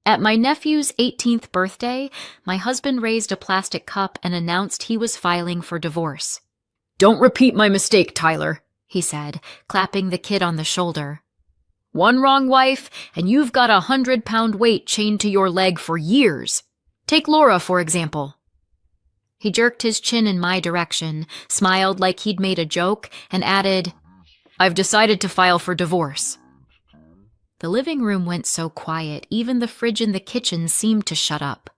At my nephew's 18th birthday, my husband raised a plastic cup and announced he was filing for divorce. "Don't repeat my mistake, Tyler," he said, clapping the kid on the shoulder. "One wrong wife, and you've got a 100-pound weight chained to your leg for years. Take Laura, for example." He jerked his chin in my direction, smiled like he'd made a joke, and added, "I've decided to file for divorce." The living room went so quiet, even the fridge in the kitchen seemed to shut up.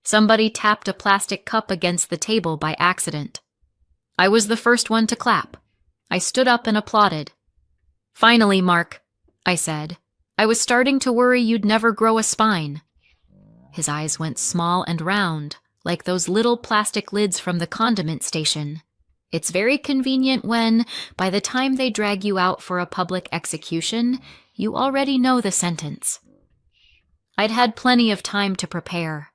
Somebody tapped a plastic cup against the table by accident. I was the first one to clap. I stood up and applauded. "Finally, Mark," I said. "I was starting to worry you'd never grow a spine." His eyes went small and round, like those little plastic lids from the condiment station. It's very convenient when, by the time they drag you out for a public execution, you already know the sentence. I'd had plenty of time to prepare.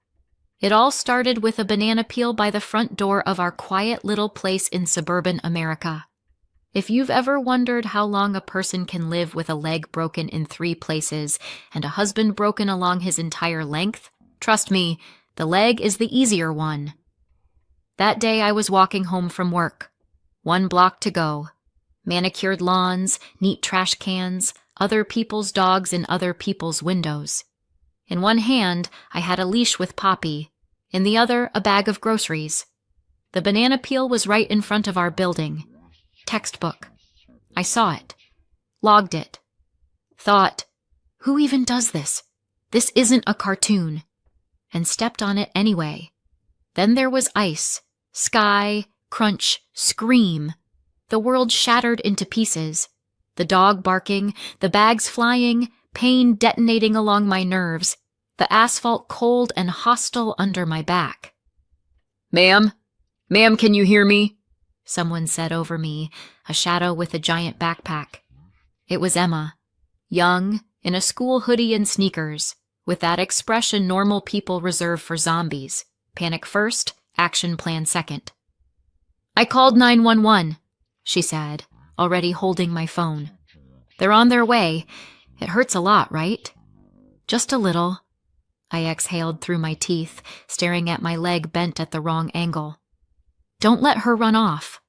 It all started with a banana peel by the front door of our quiet little place in suburban America. If you've ever wondered how long a person can live with a leg broken in 3 places and a husband broken along his entire length, trust me, the leg is the easier one. That day I was walking home from work. 1 block to go. Manicured lawns, neat trash cans, other people's dogs in other people's windows. In one hand, I had a leash with Poppy. In the other, a bag of groceries. The banana peel was right in front of our building. Textbook. I saw it. Logged it. Thought, who even does this? This isn't a cartoon. And stepped on it anyway. Then there was ice, sky, crunch, scream. The world shattered into pieces. The dog barking, the bags flying, pain detonating along my nerves, the asphalt cold and hostile under my back. Ma'am, can you hear me?" someone said over me, a shadow with a giant backpack. It was Emma, young, in a school hoodie and sneakers, with that expression normal people reserve for zombies. Panic first, action plan second. "I called 911, she said, already holding my phone. "They're on their way. It hurts a lot, right?" "Just a little." I exhaled through my teeth, staring at my leg bent at the wrong angle. "Don't let her run off."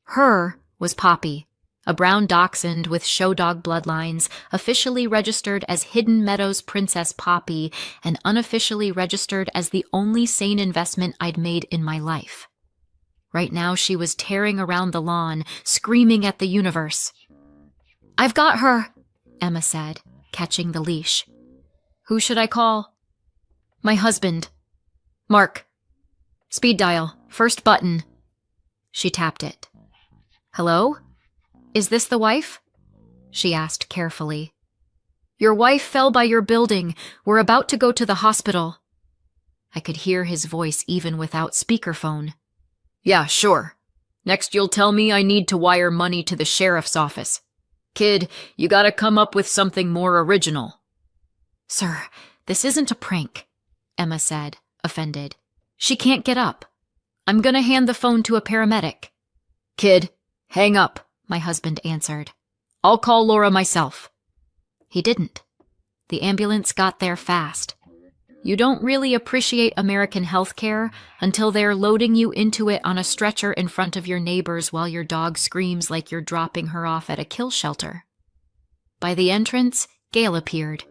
Her was Poppy, a brown dachshund with show dog bloodlines, officially registered as Hidden Meadows Princess Poppy and unofficially registered as the only sane investment I'd made in my life. Right now she was tearing around the lawn, screaming at the universe. "I've got her," Emma said, catching the leash. "Who should I call?" "My husband. Mark. Speed dial, first button." She tapped it. "Hello? Is this the wife?" she asked carefully. "Your wife fell by your building. We're about to go to the hospital." I could hear his voice even without speakerphone. "Yeah, sure. Next you'll tell me I need to wire money to the sheriff's office. Kid, you gotta come up with something more original." "Sir, this isn't a prank," Emma said, offended. "She can't get up. I'm gonna hand the phone to a paramedic." "Kid, hang up," my husband answered. "I'll call Laura myself." He didn't. The ambulance got there fast. You don't really appreciate American healthcare until they're loading you into it on a stretcher in front of your neighbors while your dog screams like you're dropping her off at a kill shelter. By the entrance, Gail appeared,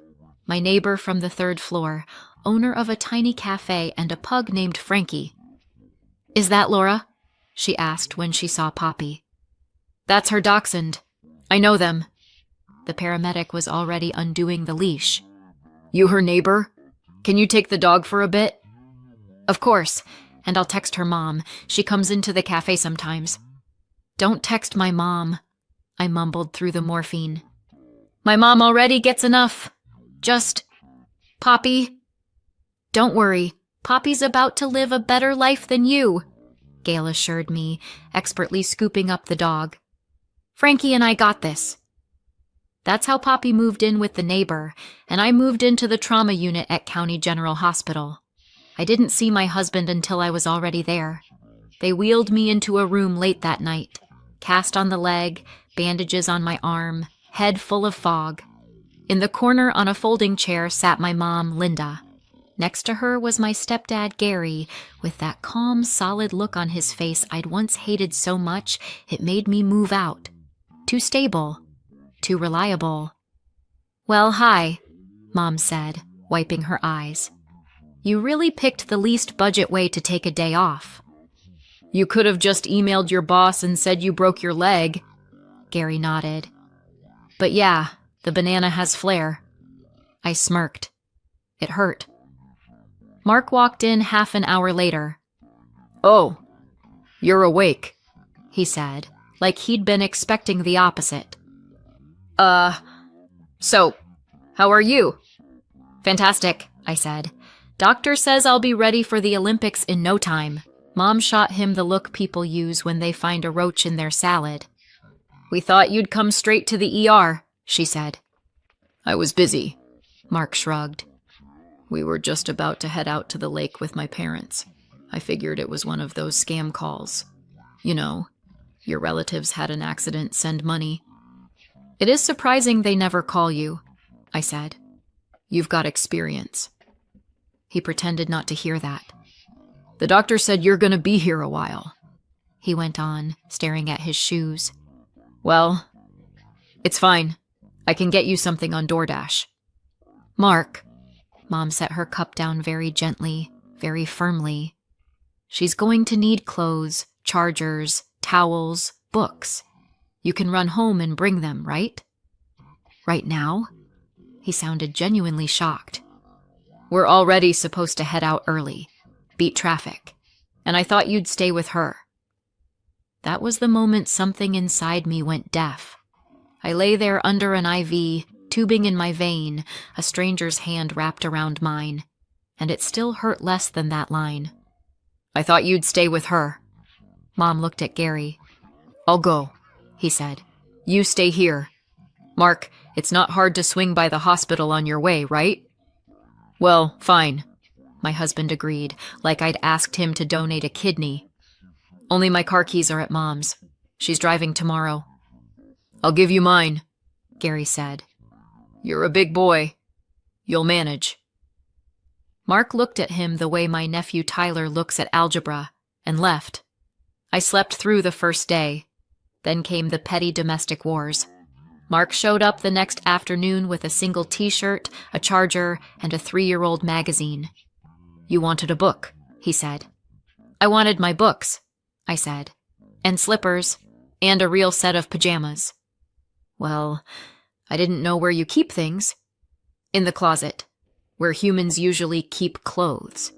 my neighbor from the 3rd floor, owner of a tiny cafe and a pug named Frankie. "Is that Laura?" she asked when she saw Poppy. "That's her dachshund. I know them." The paramedic was already undoing the leash. "You her neighbor? Can you take the dog for a bit?" "Of course, and I'll text her mom. She comes into the cafe sometimes." "Don't text my mom," I mumbled through the morphine. "My mom already gets enough. Just, Poppy." "Don't worry, Poppy's about to live a better life than you," Gail assured me, expertly scooping up the dog. "Frankie and I got this." That's how Poppy moved in with the neighbor, and I moved into the trauma unit at County General Hospital. I didn't see my husband until I was already there. They wheeled me into a room late that night, cast on the leg, bandages on my arm, head full of fog. In the corner on a folding chair sat my mom, Linda. Next to her was my stepdad, Gary, with that calm, solid look on his face I'd once hated so much it made me move out. Too stable. Too reliable. "Well, hi," Mom said, wiping her eyes. "You really picked the least budget way to take a day off." "You could have just emailed your boss and said you broke your leg," Gary nodded. "But yeah, the banana has flair." I smirked. It hurt. Mark walked in half an hour later. "Oh, you're awake," he said, like he'd been expecting the opposite. So, how are you?" "Fantastic," I said. "Doctor says I'll be ready for the Olympics in no time." Mom shot him the look people use when they find a roach in their salad. "We thought you'd come straight to the ER, she said. "I was busy," Mark shrugged. "We were just about to head out to the lake with my parents. I figured it was one of those scam calls. You know, your relatives had an accident, send money." "It is surprising they never call you," I said. "You've got experience." He pretended not to hear that. "The doctor said you're gonna be here a while," he went on, staring at his shoes. "Well, it's fine. I can get you something on DoorDash." "Mark," Mom set her cup down very gently, very firmly. "She's going to need clothes, chargers, towels, books. You can run home and bring them, right?" "Right now?" He sounded genuinely shocked. "We're already supposed to head out early, beat traffic, and I thought you'd stay with her." That was the moment something inside me went deaf. I lay there under an IV, tubing in my vein, a stranger's hand wrapped around mine, and it still hurt less than that line. "I thought you'd stay with her." Mom looked at Gary. "I'll go," he said. "You stay here. Mark, it's not hard to swing by the hospital on your way, right?" "Well, fine," my husband agreed, like I'd asked him to donate a kidney. "Only my car keys are at Mom's. She's driving tomorrow." "I'll give you mine," Gary said. "You're a big boy. You'll manage." Mark looked at him the way my nephew Tyler looks at algebra, and left. I slept through the first day. Then came the petty domestic wars. Mark showed up the next afternoon with a single t-shirt, a charger, and a 3-year-old magazine. "You wanted a book," he said. "I wanted my books," I said, "and slippers, and a real set of pajamas." "Well, I didn't know where you keep things." "In the closet, where humans usually keep clothes."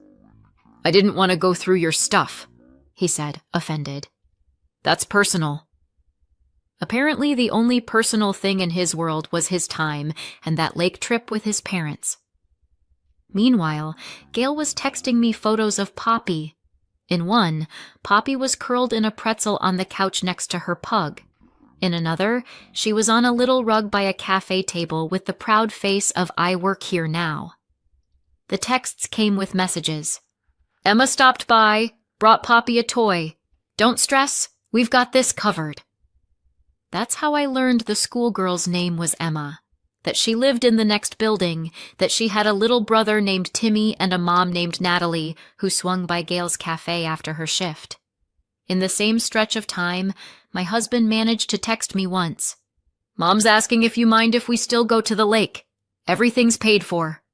"I didn't want to go through your stuff," he said, offended. "That's personal." Apparently the only personal thing in his world was his time and that lake trip with his parents. Meanwhile, Gail was texting me photos of Poppy. In one, Poppy was curled in a pretzel on the couch next to her pug. In another, she was on a little rug by a cafe table with the proud face of "I work here now." The texts came with messages. "Emma stopped by, brought Poppy a toy. Don't stress, we've got this covered." That's how I learned the schoolgirl's name was Emma, that she lived in the next building, that she had a little brother named Timmy and a mom named Natalie who swung by Gail's cafe after her shift. In the same stretch of time, my husband managed to text me once. "Mom's asking if you mind if we still go to the lake. Everything's paid for."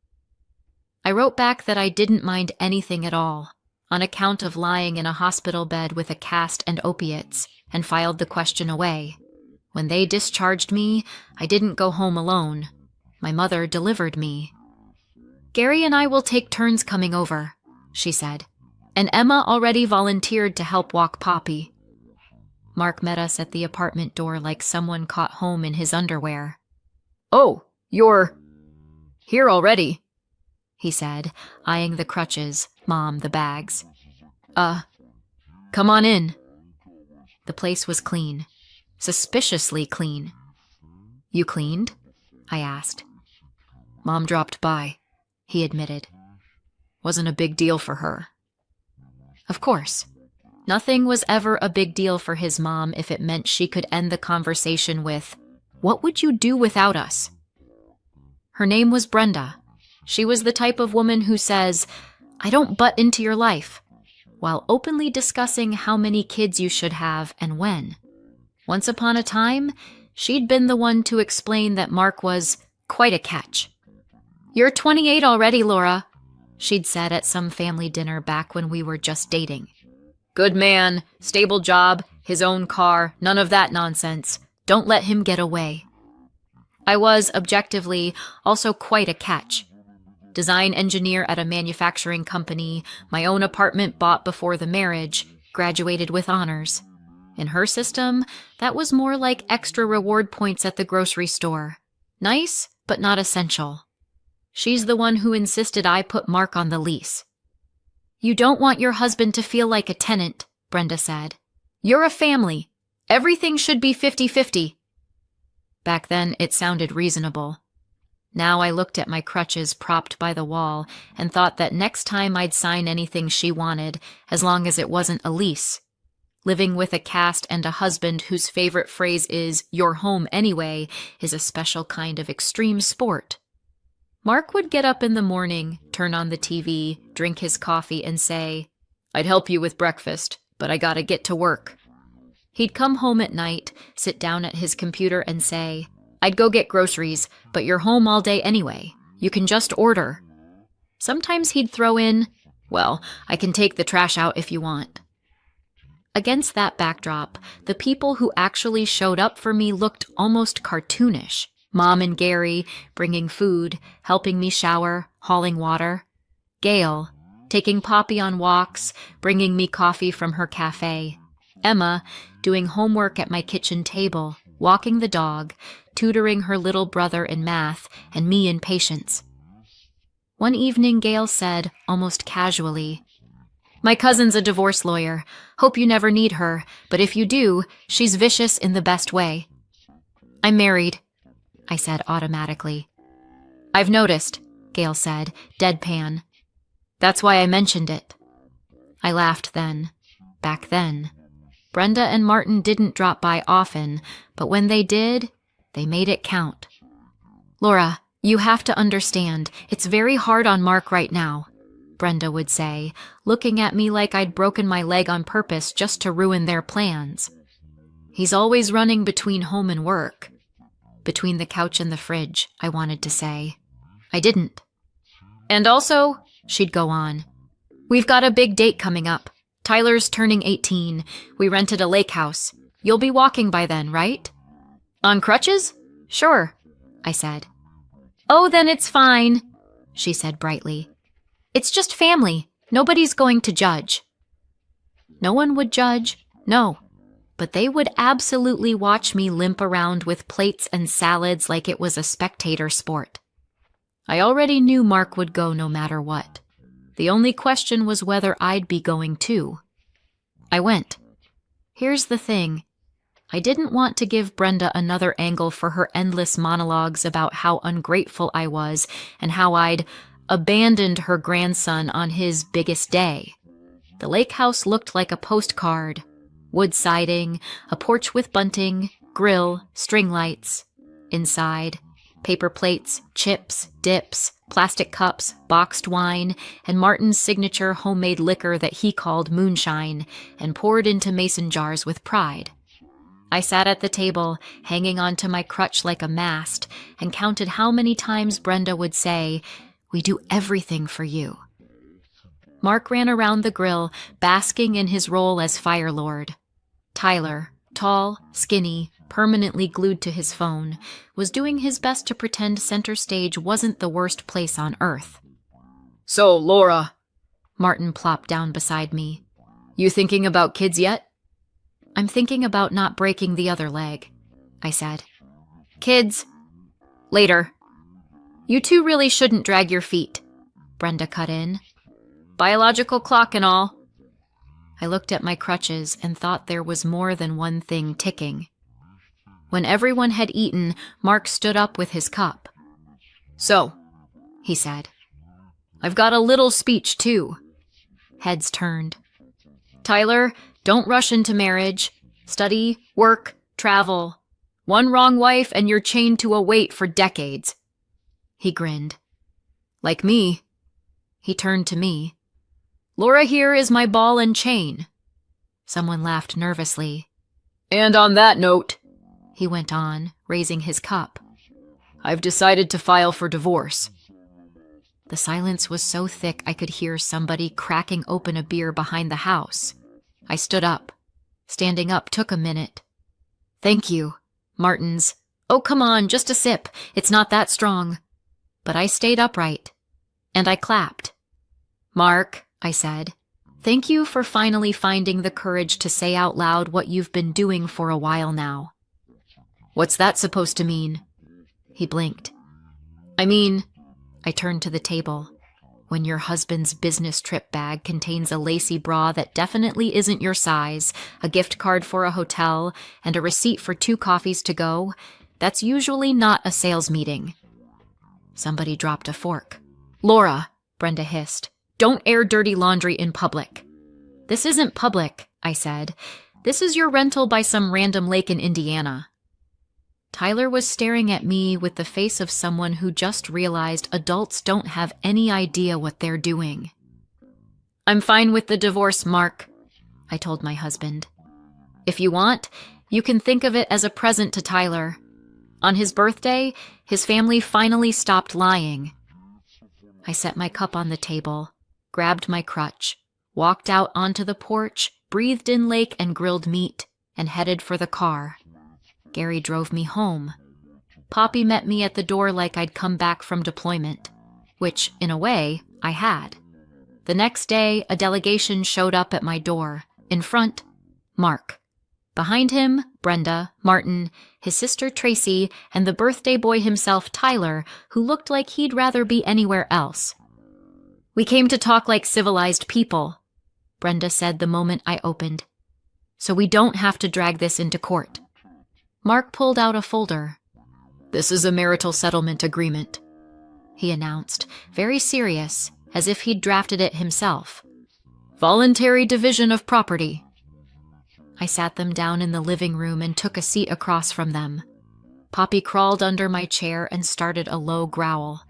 I wrote back that I didn't mind anything at all, on account of lying in a hospital bed with a cast and opiates, and filed the question away. When they discharged me, I didn't go home alone. My mother delivered me. "Gary and I will take turns coming over," she said, "and Emma already volunteered to help walk Poppy." Mark met us at the apartment door like someone caught home in his underwear. "Oh, you're here already," he said, eyeing the crutches, Mom the bags. Come on in." The place was clean. Suspiciously clean. "You cleaned?" I asked. "Mom dropped by," he admitted. "Wasn't a big deal for her." Of course. Nothing was ever a big deal for his mom if it meant she could end the conversation with, "What would you do without us?" Her name was Brenda. She was the type of woman who says, "I don't butt into your life," while openly discussing how many kids you should have and when. Once upon a time, she'd been the one to explain that Mark was quite a catch. "You're 28 already, Laura," she'd said at some family dinner back when we were just dating. "Good man, stable job, his own car, none of that nonsense. Don't let him get away." I was, objectively, also quite a catch. Design engineer at a manufacturing company, my own apartment bought before the marriage, graduated with honors. In her system, that was more like extra reward points at the grocery store. Nice, but not essential. She's the one who insisted I put Mark on the lease. "You don't want your husband to feel like a tenant," Brenda said. "You're a family. Everything should be 50-50. Back then, it sounded reasonable. Now I looked at my crutches propped by the wall and thought that next time I'd sign anything she wanted, as long as it wasn't a lease. Living with a cast and a husband whose favorite phrase is "you're home anyway" is a special kind of extreme sport. Mark would get up in the morning, turn on the TV, drink his coffee, and say, "I'd help you with breakfast, but I gotta get to work." He'd come home at night, sit down at his computer and say, "I'd go get groceries, but you're home all day anyway. You can just order." Sometimes he'd throw in, "Well, I can take the trash out if you want." Against that backdrop, the people who actually showed up for me looked almost cartoonish. Mom and Gary, bringing food, helping me shower, hauling water. Gail, taking Poppy on walks, bringing me coffee from her cafe. Emma, doing homework at my kitchen table, walking the dog, tutoring her little brother in math, and me in patience. One evening, Gail said, almost casually, "My cousin's a divorce lawyer. Hope you never need her, but if you do, she's vicious in the best way." "I'm married," I said automatically. "I've noticed," Gail said, deadpan. "That's why I mentioned it." I laughed then. Back then. Brenda and Martin didn't drop by often, but when they did, they made it count. "Laura, you have to understand, it's very hard on Mark right now," Brenda would say, looking at me like I'd broken my leg on purpose just to ruin their plans. "He's always running between home and work." Between the couch and the fridge, I wanted to say. I didn't. "And also," she'd go on, "we've got a big date coming up. Tyler's turning 18. We rented a lake house. You'll be walking by then, right?" "On crutches?" "Sure," I said. "Oh, then it's fine," she said brightly. "It's just family. Nobody's going to judge." No one would judge, no. But they would absolutely watch me limp around with plates and salads like it was a spectator sport. I already knew Mark would go no matter what. The only question was whether I'd be going too. I went. Here's the thing. I didn't want to give Brenda another angle for her endless monologues about how ungrateful I was and how I'd abandoned her grandson on his biggest day. The lake house looked like a postcard. Wood siding, a porch with bunting, grill, string lights. Inside, paper plates, chips, dips, plastic cups, boxed wine, and Martin's signature homemade liquor that he called moonshine and poured into mason jars with pride. I sat at the table, hanging onto my crutch like a mast, and counted how many times Brenda would say, "We do everything for you." Mark ran around the grill, basking in his role as Fire Lord. Tyler, tall, skinny, permanently glued to his phone, was doing his best to pretend center stage wasn't the worst place on earth. "So, Laura," Martin plopped down beside me, "you thinking about kids yet?" "I'm thinking about not breaking the other leg," I said. "Kids, later." "You two really shouldn't drag your feet," Brenda cut in. "Biological clock and all." I looked at my crutches and thought there was more than one thing ticking. When everyone had eaten, Mark stood up with his cup. "So," he said, "I've got a little speech, too." Heads turned. "Tyler, don't rush into marriage. Study, work, travel. One wrong wife and you're chained to a weight for decades." He grinned. Like me. He turned to me. Laura here is my ball and chain. Someone laughed nervously. And on that note, he went on, raising his cup, I've decided to file for divorce. The silence was so thick I could hear somebody cracking open a beer behind the house. I stood up. Standing up took a minute. Thank you. Martin's. Oh, come on, just a sip. It's not that strong. But I stayed upright. And I clapped. Mark, I said, thank you for finally finding the courage to say out loud what you've been doing for a while now. What's that supposed to mean? He blinked. I mean, I turned to the table. When your husband's business trip bag contains a lacy bra that definitely isn't your size, a gift card for a hotel, and a receipt for 2 coffees to go, that's usually not a sales meeting. Somebody dropped a fork. Laura, Brenda hissed, don't air dirty laundry in public. This isn't public, I said. This is your rental by some random lake in Indiana. Tyler was staring at me with the face of someone who just realized adults don't have any idea what they're doing. I'm fine with the divorce, Mark, I told my husband. If you want, you can think of it as a present to Tyler. On his birthday, his family finally stopped lying. I set my cup on the table, grabbed my crutch, walked out onto the porch, breathed in lake and grilled meat, and headed for the car. Gary drove me home. Poppy met me at the door like I'd come back from deployment, which, in a way, I had. The next day, a delegation showed up at my door. In front, Mark. Behind him, Brenda, Martin, his sister Tracy, and the birthday boy himself, Tyler, who looked like he'd rather be anywhere else. We came to talk like civilized people, Brenda said the moment I opened. So we don't have to drag this into court. Mark pulled out a folder. This is a marital settlement agreement, he announced, very serious, as if he'd drafted it himself. Voluntary division of property. I sat them down in the living room and took a seat across from them. Poppy crawled under my chair and started a low growl.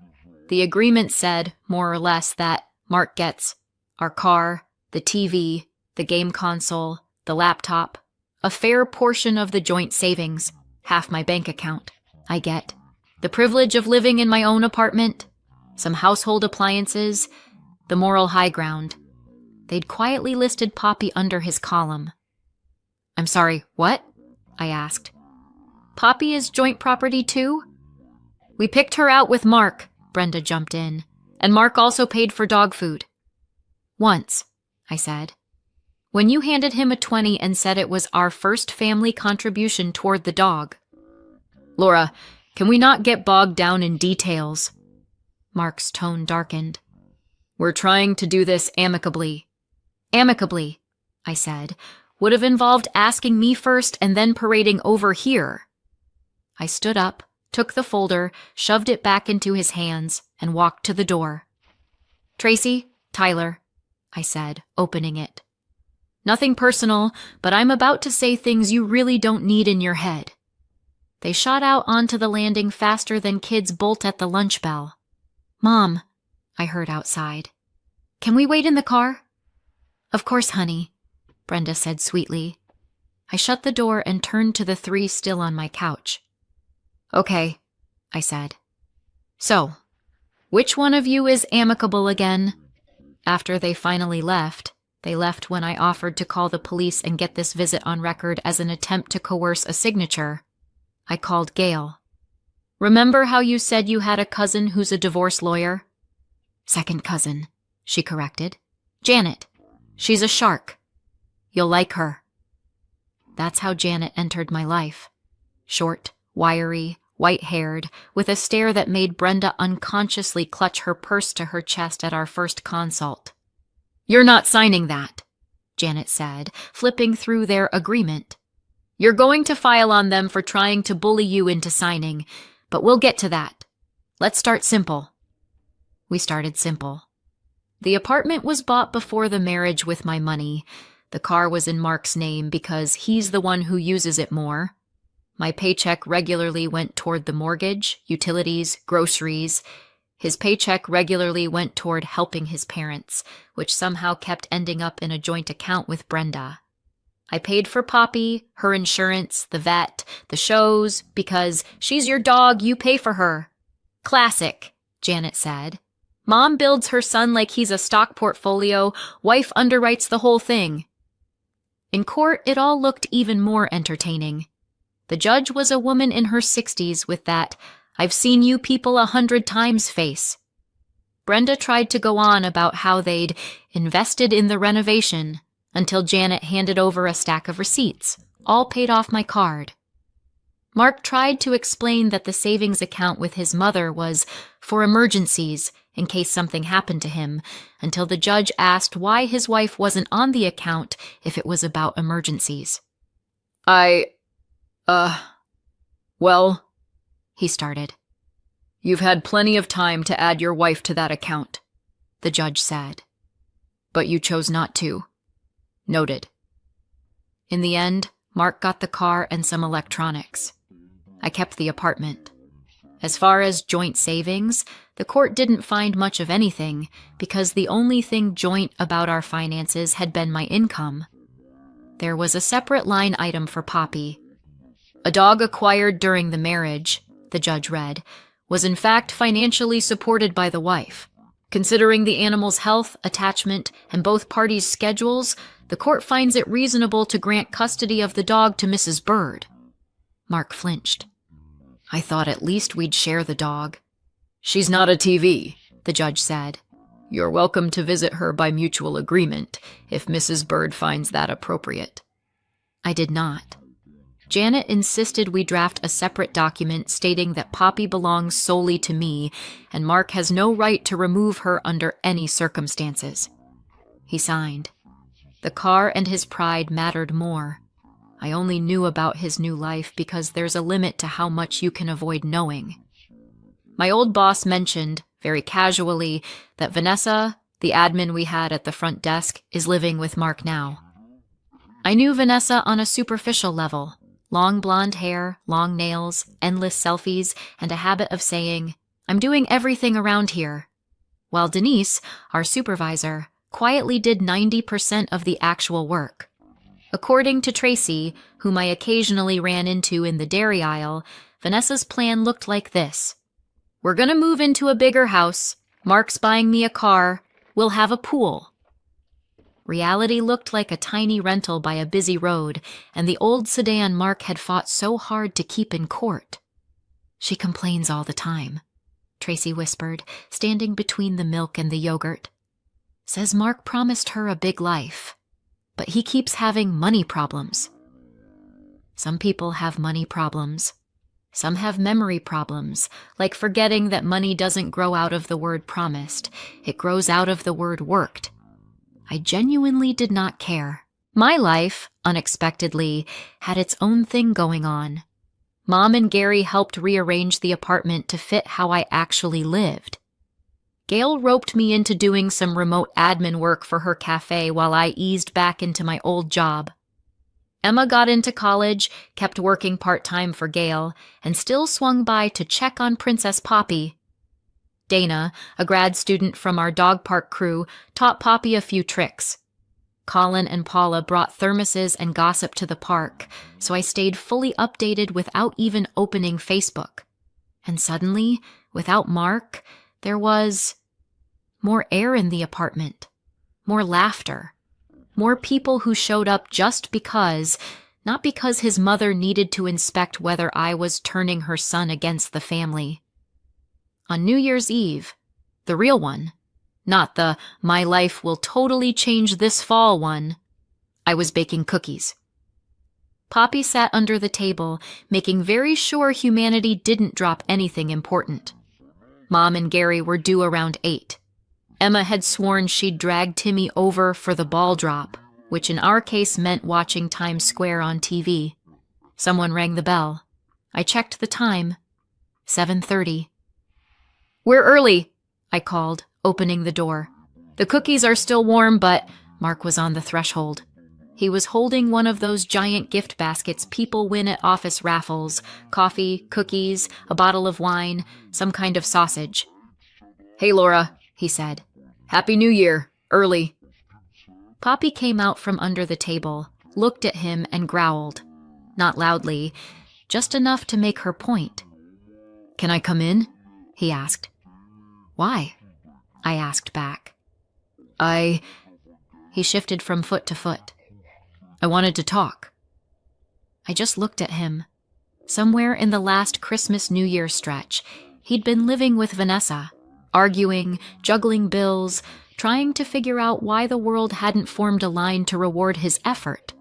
The agreement said, more or less, that Mark gets our car, the TV, the game console, the laptop, a fair portion of the joint savings, half my bank account. I get the privilege of living in my own apartment, some household appliances, the moral high ground. They'd quietly listed Poppy under his column. I'm sorry, what? I asked. Poppy is joint property too? We picked her out with Mark, Brenda jumped in, and Mark also paid for dog food. Once, I said. When you handed him a 20 and said it was our first family contribution toward the dog. Laura, can we not get bogged down in details? Mark's tone darkened. We're trying to do this amicably. Amicably, I said, would have involved asking me first and then parading over here. I stood up, took the folder, shoved it back into his hands, and walked to the door. Tracy, Tyler, I said, opening it. Nothing personal, but I'm about to say things you really don't need in your head. They shot out onto the landing faster than kids bolt at the lunch bell. Mom, I heard outside. Can we wait in the car? Of course, honey, Brenda said sweetly. I shut the door and turned to the 3 still on my couch. Okay, I said. So, which one of you is amicable again? After they finally left, they left when I offered to call the police and get this visit on record as an attempt to coerce a signature. I called Gail. Remember how you said you had a cousin who's a divorce lawyer? Second cousin, she corrected. Janet. She's a shark. You'll like her. That's how Janet entered my life. Short, wiry, white-haired, with a stare that made Brenda unconsciously clutch her purse to her chest at our first consult. You're not signing that, Janet said, flipping through their agreement. You're going to file on them for trying to bully you into signing, but we'll get to that. Let's start simple. We started simple. The apartment was bought before the marriage with my money. The car was in Mark's name because he's the one who uses it more. My paycheck regularly went toward the mortgage, utilities, groceries, His paycheck regularly went toward helping his parents, which somehow kept ending up in a joint account with Brenda. I paid for Poppy, her insurance, the vet, the shows, because she's your dog, you pay for her. Classic, Janet said. Mom builds her son like he's a stock portfolio, wife underwrites the whole thing. In court, it all looked even more entertaining. The judge was a woman in her 60s with that "I've seen you people 100 times" face. Brenda tried to go on about how they'd invested in the renovation until Janet handed over a stack of receipts, all paid off my card. Mark tried to explain that the savings account with his mother was for emergencies in case something happened to him, until the judge asked why his wife wasn't on the account if it was about emergencies. Well, he started. "You've had plenty of time to add your wife to that account," the judge said. "But you chose not to. Noted." In the end, Mark got the car and some electronics. I kept the apartment. As far as joint savings, the court didn't find much of anything because the only thing joint about our finances had been my income. There was a separate line item for Poppy. "A dog acquired during the marriage," the judge read, "was in fact financially supported by the wife. Considering the animal's health, attachment, and both parties' schedules, the court finds it reasonable to grant custody of the dog to Mrs. Bird." Mark flinched. I thought at least we'd share the dog. "She's not a TV," the judge said. "You're welcome to visit her by mutual agreement, if Mrs. Bird finds that appropriate." I did not. Janet insisted we draft a separate document stating that Poppy belongs solely to me, and Mark has no right to remove her under any circumstances. He signed. The car and his pride mattered more. I only knew about his new life because there's a limit to how much you can avoid knowing. My old boss mentioned, very casually, that Vanessa, the admin we had at the front desk, is living with Mark now. I knew Vanessa on a superficial level. Long blonde hair, long nails, endless selfies, and a habit of saying, "I'm doing everything around here," while Denise, our supervisor, quietly did 90% of the actual work. According to Tracy, whom I occasionally ran into in the dairy aisle, Vanessa's plan looked like this. "We're gonna move into a bigger house. Mark's buying me a car. We'll have a pool." Reality looked like a tiny rental by a busy road, and the old sedan Mark had fought so hard to keep in court. "She complains all the time," Tracy whispered, standing between the milk and the yogurt. "Says Mark promised her a big life, but he keeps having money problems." Some people have money problems. Some have memory problems, like forgetting that money doesn't grow out of the word promised. It grows out of the word worked. I genuinely did not care. My life, unexpectedly, had its own thing going on. Mom and Gary helped rearrange the apartment to fit how I actually lived. Gail roped me into doing some remote admin work for her cafe while I eased back into my old job. Emma got into college, kept working part-time for Gail, and still swung by to check on Princess Poppy. Dana, a grad student from our dog park crew, taught Poppy a few tricks. Colin and Paula brought thermoses and gossip to the park, so I stayed fully updated without even opening Facebook. And suddenly, without Mark, there was more air in the apartment, more laughter, more people who showed up just because, not because his mother needed to inspect whether I was turning her son against the family. On New Year's Eve, the real one, not the "my life will totally change this fall" one, I was baking cookies. Poppy sat under the table, making very sure humanity didn't drop anything important. Mom and Gary were due around 8. Emma had sworn she'd drag Timmy over for the ball drop, which in our case meant watching Times Square on TV. Someone rang the bell. I checked the time. 7:30. "We're early," I called, opening the door. "The cookies are still warm, but—" Mark was on the threshold. He was holding one of those giant gift baskets people win at office raffles: coffee, cookies, a bottle of wine, some kind of sausage. "Hey, Laura," he said. "Happy New Year, early." Poppy came out from under the table, looked at him, and growled. Not loudly, just enough to make her point. "Can I come in?" he asked. "Why?" I asked back. He shifted from foot to foot. I wanted to talk. I just looked at him. Somewhere in the last Christmas-New Year stretch, he'd been living with Vanessa, arguing, juggling bills, trying to figure out why the world hadn't formed a line to reward his effort.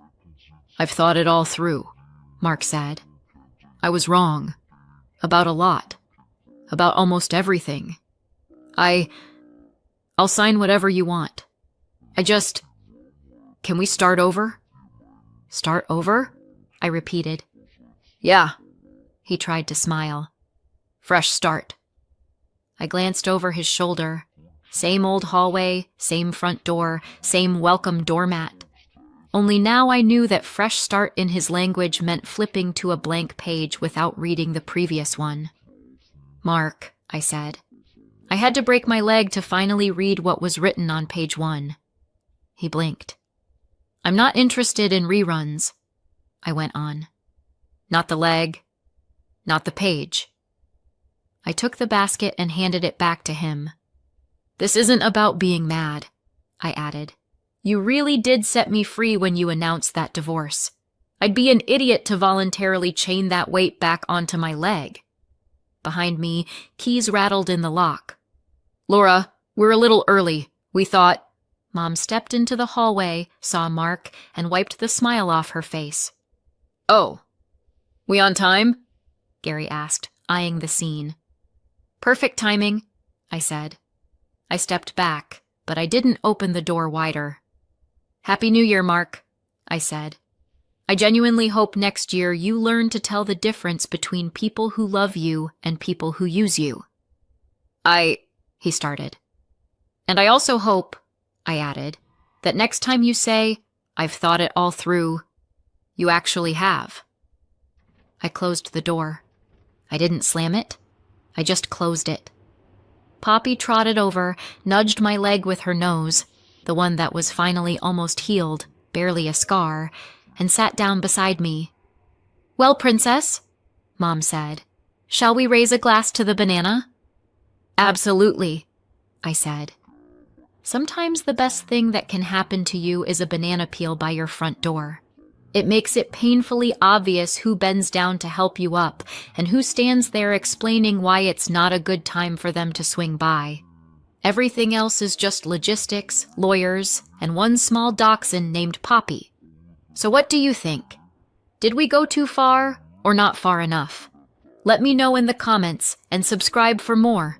"I've thought it all through," Mark said. "I was wrong. About a lot. About almost everything. I'll sign whatever you want. Can we start over?" "Start over?" I repeated. "Yeah." He tried to smile. "Fresh start." I glanced over his shoulder. Same old hallway, same front door, same welcome doormat. Only now I knew that fresh start in his language meant flipping to a blank page without reading the previous one. "Mark," I said. I had to break my leg to finally read what was written on page 1. He blinked. "I'm not interested in reruns," I went on. "Not the leg, not the page." I took the basket and handed it back to him. "This isn't about being mad," I added. "You really did set me free when you announced that divorce. I'd be an idiot to voluntarily chain that weight back onto my leg." Behind me, keys rattled in the lock. "Laura, we're a little early. We thought—" Mom stepped into the hallway, saw Mark, and wiped the smile off her face. "Oh, we on time?" Gary asked, eyeing the scene. "Perfect timing," I said. I stepped back, but I didn't open the door wider. "Happy New Year, Mark," I said. "I genuinely hope next year you learn to tell the difference between people who love you and people who use you." He started. "And I also hope," I added, "that next time you say, 'I've thought it all through,' you actually have." I closed the door. I didn't slam it. I just closed it. Poppy trotted over, nudged my leg with her nose, the one that was finally almost healed, barely a scar, and sat down beside me. "Well, Princess," Mom said, "shall we raise a glass to the banana?" "Absolutely," I said. Sometimes the best thing that can happen to you is a banana peel by your front door. It makes it painfully obvious who bends down to help you up and who stands there explaining why it's not a good time for them to swing by. Everything else is just logistics, lawyers, and one small dachshund named Poppy. So what do you think? Did we go too far or not far enough? Let me know in the comments and subscribe for more.